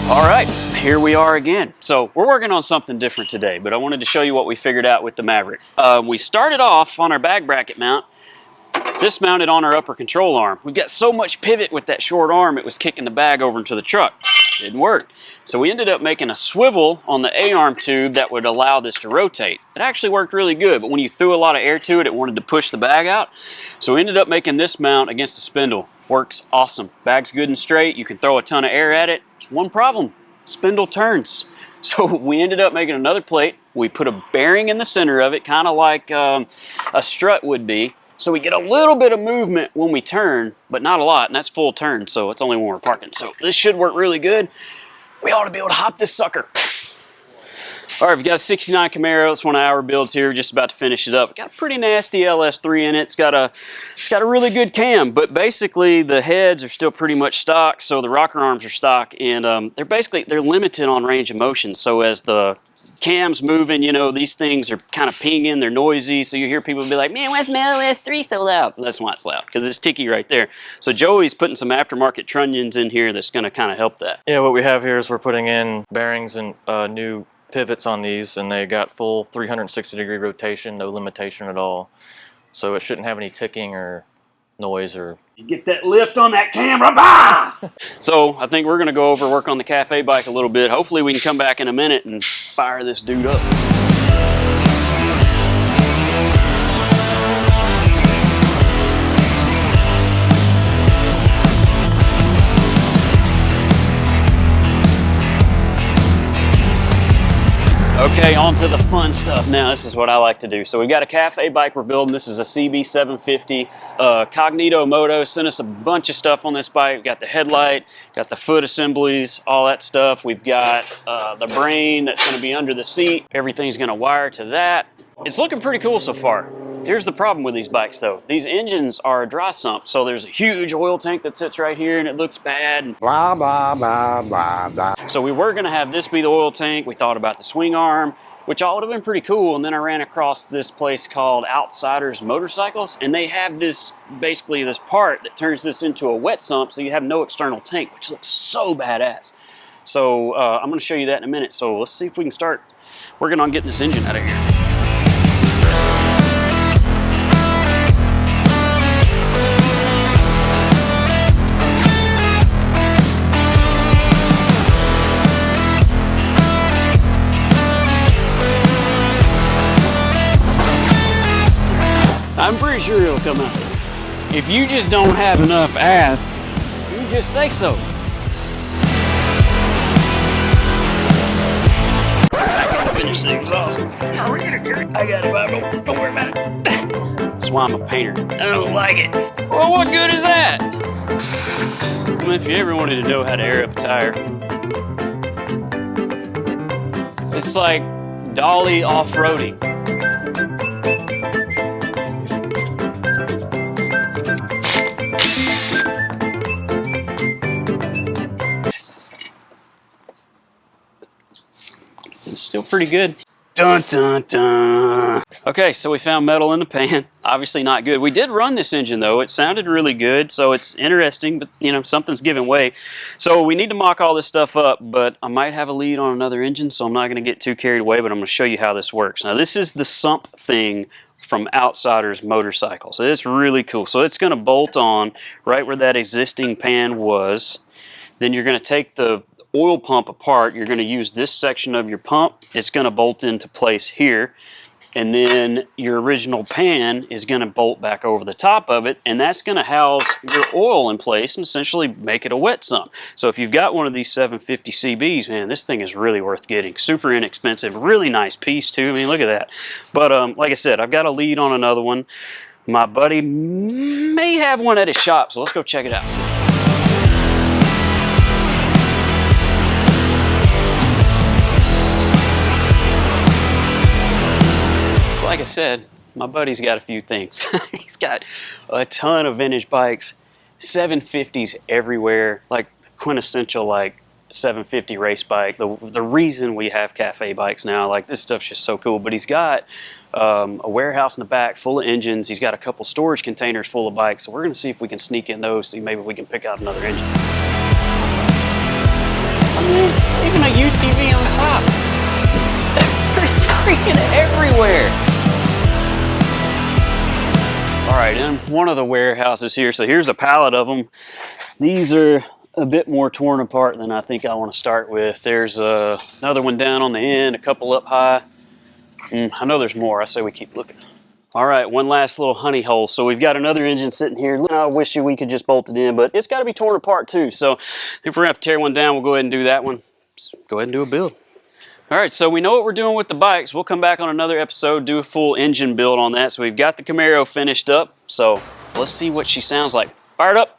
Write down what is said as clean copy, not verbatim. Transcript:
All right, here we are again. So we're working on something different today, but I wanted to show you what we figured out with the Maverick. We started off on our bag bracket mount, this mounted on our upper control arm. We've got so much pivot with that short arm, it was kicking the bag over into the truck. Didn't work. So we ended up making a swivel on the A-arm tube that would allow this to rotate. It actually worked really good, but when you threw a lot of air to it, it wanted to push the bag out. So we ended up making this mount against the spindle. Works awesome. Bag's good and straight. You can throw a ton of air at it. There's one problem. Spindle turns. So we ended up making another plate. We put a bearing in the center of it, kind of like a strut would be. So we get a little bit of movement when we turn, but not a lot, and that's full turn, so it's only when we're parking. So this should work really good. We ought to be able to hop this sucker. All right, we've got a 69 Camaro. It's one of our builds here. We're just about to finish it up. Got a pretty nasty LS3 in it. It's got a really good cam, but basically the heads are still pretty much stock, so the rocker arms are stock, and they're limited on range of motion. So as the cam's moving, you know, these things are kind of pinging, they're noisy, so you hear people be like, man, why's my LS3 so loud? Well, that's why it's loud, because it's ticky right there. So Joey's putting some aftermarket trunnions in here that's going to kind of help that. Yeah, what we have here is we're putting in bearings and new pivots on these, and they got full 360-degree rotation, no limitation at all. So it shouldn't have any ticking or noise or... You get that lift on that camera, bah! So I think we're going to go over work on the cafe bike a little bit. Hopefully we can come back in a minute and fire this dude up. Okay, on to the fun stuff now. This is what I like to do. So we've got a cafe bike we're building. This is a CB750. Cognito Moto sent us a bunch of stuff on this bike. We've got the headlight, got the foot assemblies, all that stuff. We've got the brain that's going to be under the seat. Everything's going to wire to that. It's looking pretty cool so far. Here's the problem with these bikes though. These engines are a dry sump, so there's a huge oil tank that sits right here and it looks bad. And blah, blah, blah, blah, blah. So we were gonna have this be the oil tank. We thought about the swing arm, which all would have been pretty cool. And then I ran across this place called Outsiders Motorcycles, and they have this, basically this part that turns this into a wet sump so you have no external tank, which looks so badass. So I'm gonna show you that in a minute. So let's see if we can start working on getting this engine out of here. I'm pretty sure it'll come out. If you just don't have enough ass, you just say so. I can finish the exhaust. I got it, don't worry about it. That's why I'm a painter. I don't like it. Well, what good is that? Well, if you ever wanted to know how to air up a tire, it's like dolly off-roading. Still pretty good. Dun, dun, dun. Okay, so we found metal in the pan. Obviously not good. We did run this engine though. It sounded really good, so it's interesting, but you know, something's giving way. So we need to mock all this stuff up, but I might have a lead on another engine, so I'm not going to get too carried away, but I'm going to show you how this works. Now this is the sump thing from Outsiders Motorcycles. So it's really cool. So it's going to bolt on right where that existing pan was. Then you're going to take the oil pump apart. You're going to use this section of your pump. It's going to bolt into place here, and then your original pan is going to bolt back over the top of it, and that's going to house your oil in place and essentially make it a wet sump. So if you've got one of these 750 CBs, man, this thing is really worth getting. Super inexpensive, really nice piece too. I mean, look at that. But like I said, I've got a lead on another one. My buddy may have one at his shop, so let's go check it out. Like I said, my buddy's got a few things. He's got a ton of vintage bikes, 750s everywhere, like quintessential like 750 race bike. The reason we have cafe bikes now, like this stuff's just so cool. But he's got a warehouse in the back full of engines. He's got a couple storage containers full of bikes. So we're gonna see if we can sneak in those, see maybe we can pick out another engine. I mean, there's even a UTV on top. They're freaking everywhere. All right, in one of the warehouses here, so here's a pallet of them. These are a bit more torn apart than I think I want to start with. There's another one down on the end, a couple up high. I know there's more. I say we keep looking. All right, one last little honey hole. So we've got another engine sitting here. I wish we could just bolt it in, but it's got to be torn apart too. So if we're gonna have to tear one down, we'll go ahead and do that one. Just go ahead and do a build. All right, so we know what we're doing with the bikes. We'll come back on another episode, do a full engine build on that. So we've got the Camaro finished up. So let's see what she sounds like. Fire it up.